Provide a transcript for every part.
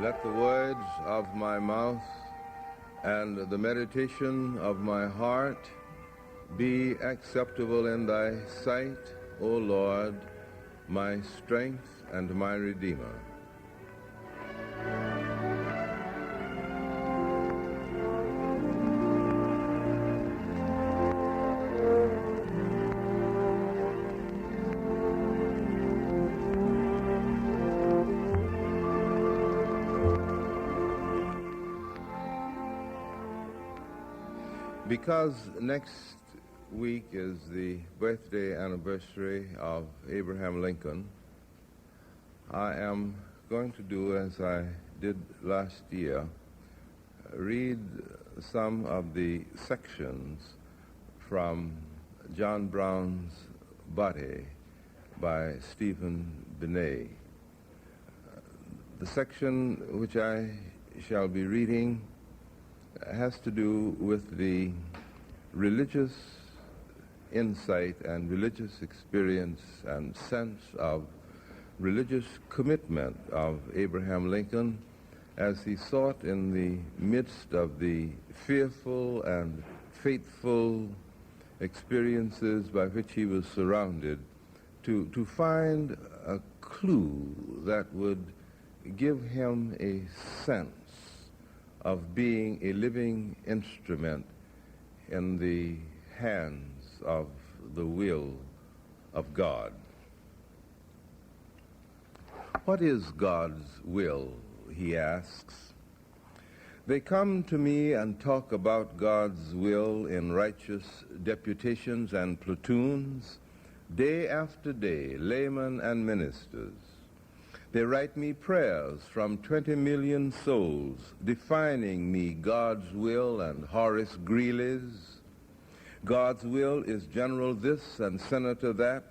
Let the words of my mouth and the meditation of my heart be acceptable in thy sight, O Lord, my strength and my Redeemer. Because next week is the birthday anniversary of Abraham Lincoln, I am going to do as I did last year, read some of the sections from John Brown's Body by Stephen Benet. The section which I shall be reading has to do with the religious insight and religious experience and sense of religious commitment of Abraham Lincoln as he sought in the midst of the fearful and fateful experiences by which he was surrounded to find a clue that would give him a sense of being a living instrument in the hands of the will of God. What is God's will, he asks. They come to me and talk about God's will in righteous deputations and platoons, day after day, laymen and ministers. They write me prayers from 20 million souls, defining me God's will and Horace Greeley's. God's will is General this and Senator that.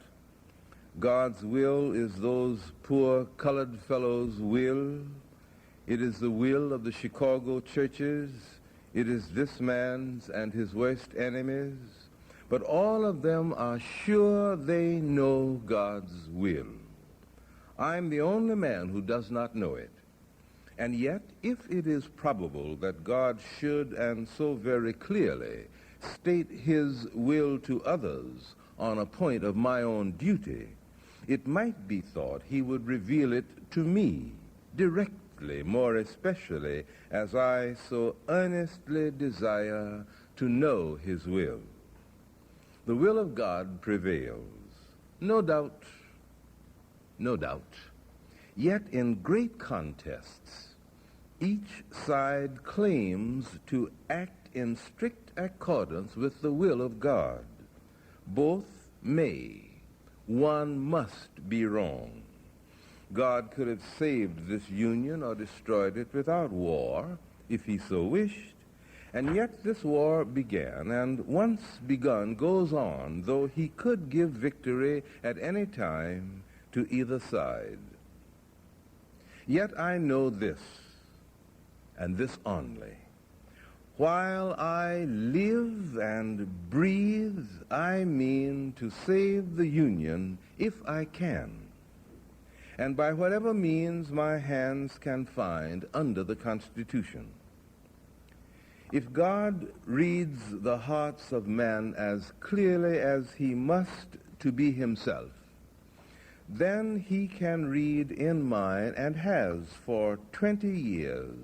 God's will is those poor colored fellows' will. It is the will of the Chicago churches. It is this man's and his worst enemies. But all of them are sure they know God's will. I'm the only man who does not know it. And yet, if it is probable that God should, and so very clearly, state his will to others on a point of my own duty, it might be thought he would reveal it to me directly, more especially as I so earnestly desire to know his will. The will of God prevails, no doubt. No doubt. Yet in great contests, each side claims to act in strict accordance with the will of God. Both may. One must be wrong. God could have saved this union or destroyed it without war, if he so wished. And yet this war began, and once begun goes on, though he could give victory at any time to either side. Yet I know this, and this only. While I live and breathe, I mean to save the Union if I can, and by whatever means my hands can find under the Constitution. If God reads the hearts of men as clearly as he must to be himself, then he can read in mine, and has for 20 years,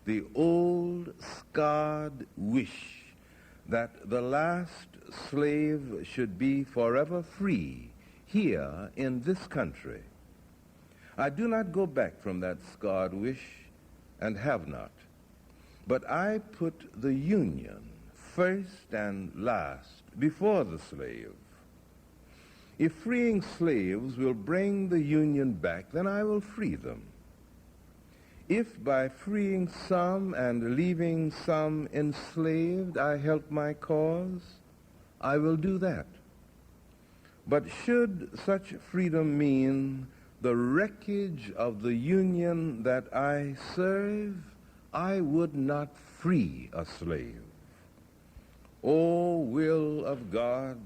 the old scarred wish that the last slave should be forever free here in this country. I do not go back from that scarred wish, and have not, but I put the Union first and last before the slave. If freeing slaves will bring the Union back, then I will free them. If by freeing some and leaving some enslaved I help my cause, I will do that. But should such freedom mean the wreckage of the Union that I serve, I would not free a slave. O will of God,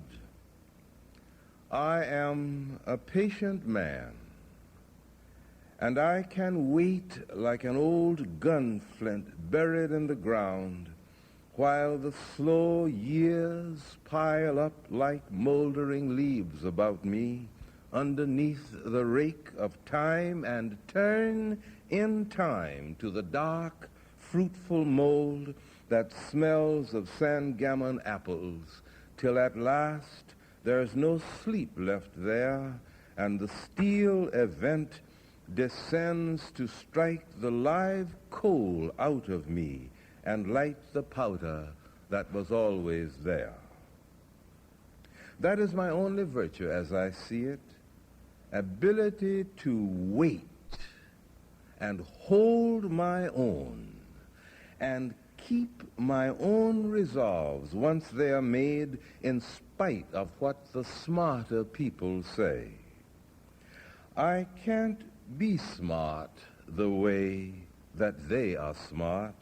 I am a patient man, And I can wait like an old gun flint buried in the ground while the slow years pile up like moldering leaves about me underneath the rake of time and turn in time to the dark, fruitful mold that smells of Sangamon apples, till at last there's no sleep left there, and the steel event descends to strike the live coal out of me and light the powder that was always there. That is my only virtue as I see it, ability to wait and hold my own and keep my own resolves once they are made in spite of what the smarter people say. I can't be smart the way that they are smart.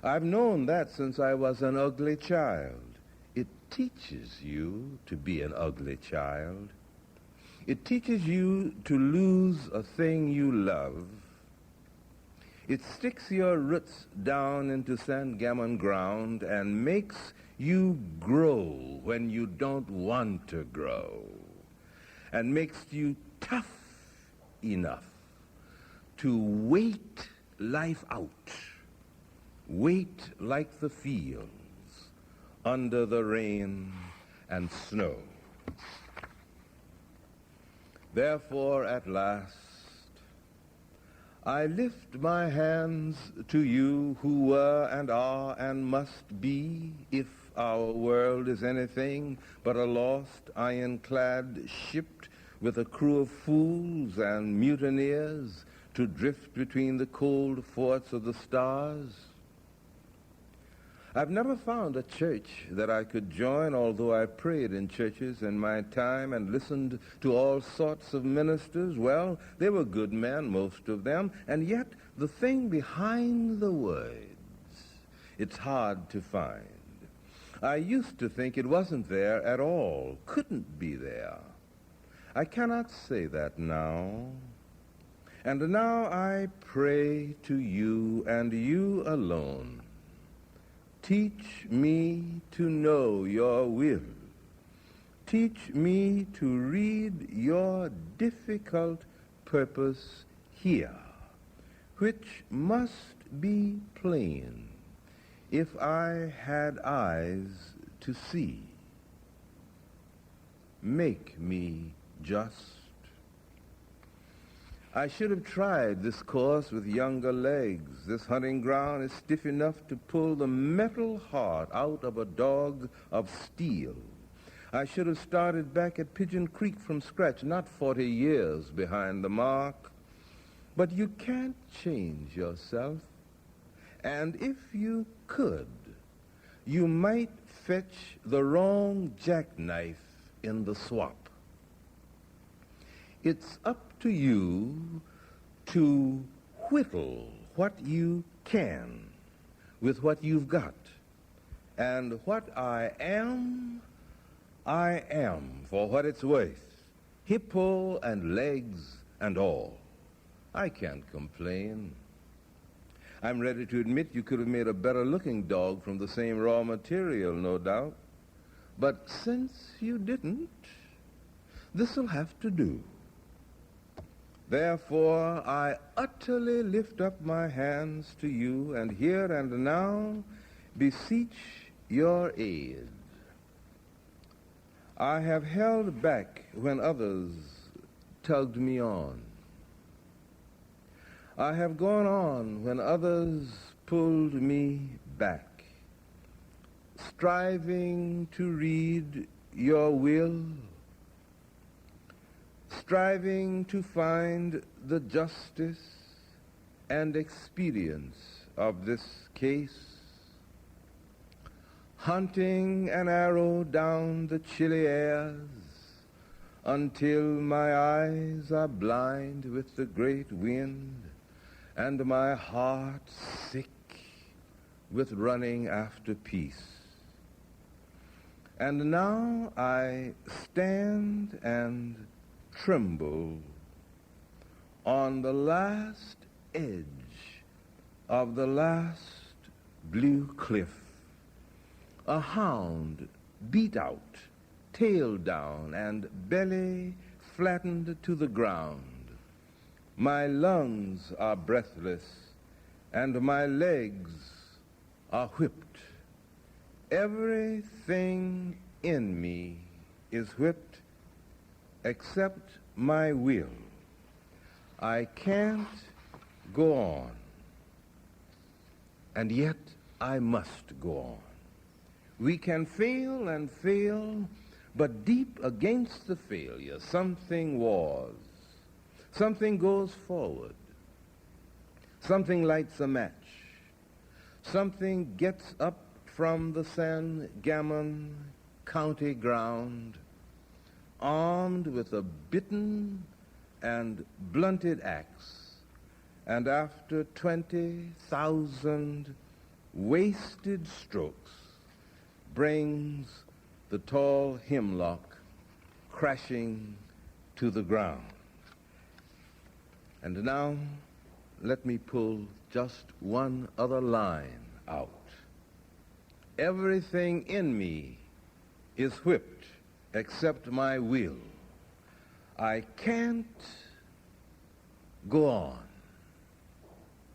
I've known that since I was an ugly child. It teaches you to be an ugly child. It teaches you to lose a thing you love. It sticks your roots down into Sangamon ground and makes you grow when you don't want to grow, and makes you tough enough to wait life out, wait like the fields under the rain and snow. Therefore, at last, I lift my hands to you who were and are and must be, if our world is anything but a lost, ironclad ship with a crew of fools and mutineers to drift between the cold forts of the stars. I've never found a church that I could join, although I prayed in churches in my time and listened to all sorts of ministers. Well, they were good men, most of them, and yet the thing behind the words, it's hard to find. I used to think it wasn't there at all, couldn't be there. I cannot say that now. And now I pray to you and you alone. Teach me to know your will. Teach me to read your difficult purpose here, which must be plain if I had eyes to see. Make me just. I should have tried this course with younger legs. This hunting ground is stiff enough to pull the metal heart out of a dog of steel. I should have started back at Pigeon Creek from scratch, not 40 years behind the mark. But you can't change yourself. And if you could, you might fetch the wrong jackknife in the swap. It's up to you to whittle what you can with what you've got. And what I am for what it's worth, hippo and legs and all. I can't complain. I'm ready to admit you could have made a better-looking dog from the same raw material, no doubt. But since you didn't, this'll have to do. Therefore, I utterly lift up my hands to you, and here and now beseech your aid. I have held back when others tugged me on. I have gone on when others pulled me back, striving to read your will, striving to find the justice and expedience of this case, hunting an arrow down the chilly airs until my eyes are blind with the great wind and my heart sick with running after peace. And now I stand and tremble on the last edge of the last blue cliff, a hound beat out, tail down, and belly flattened to the ground. My lungs are breathless, and my legs are whipped. Everything in me is whipped except my will. I can't go on, and yet I must go on. We can fail and fail, but deep against the failure, something wars. Something goes forward. Something lights a match. Something gets up from the San Gammon County ground, armed with a bitten and blunted axe, and after 20,000 wasted strokes, brings the tall hemlock crashing to the ground. And now, let me pull just one other line out. Everything in me is whipped except my will. I can't go on,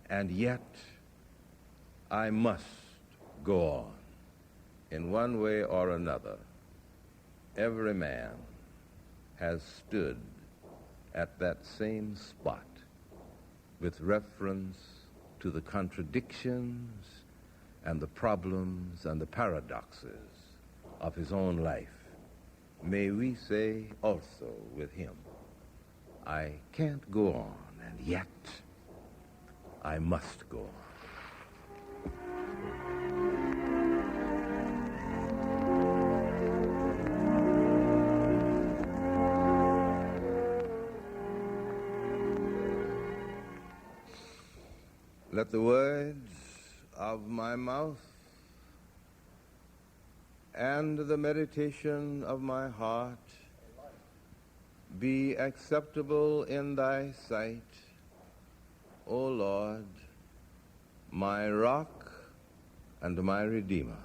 and yet I must go on. In one way or another, every man has stood at that same spot with reference to the contradictions and the problems and the paradoxes of his own life. May we say also with him, I can't go on, and yet I must go on. Let the words of my mouth and the meditation of my heart be acceptable in thy sight, O Lord, my rock and my redeemer.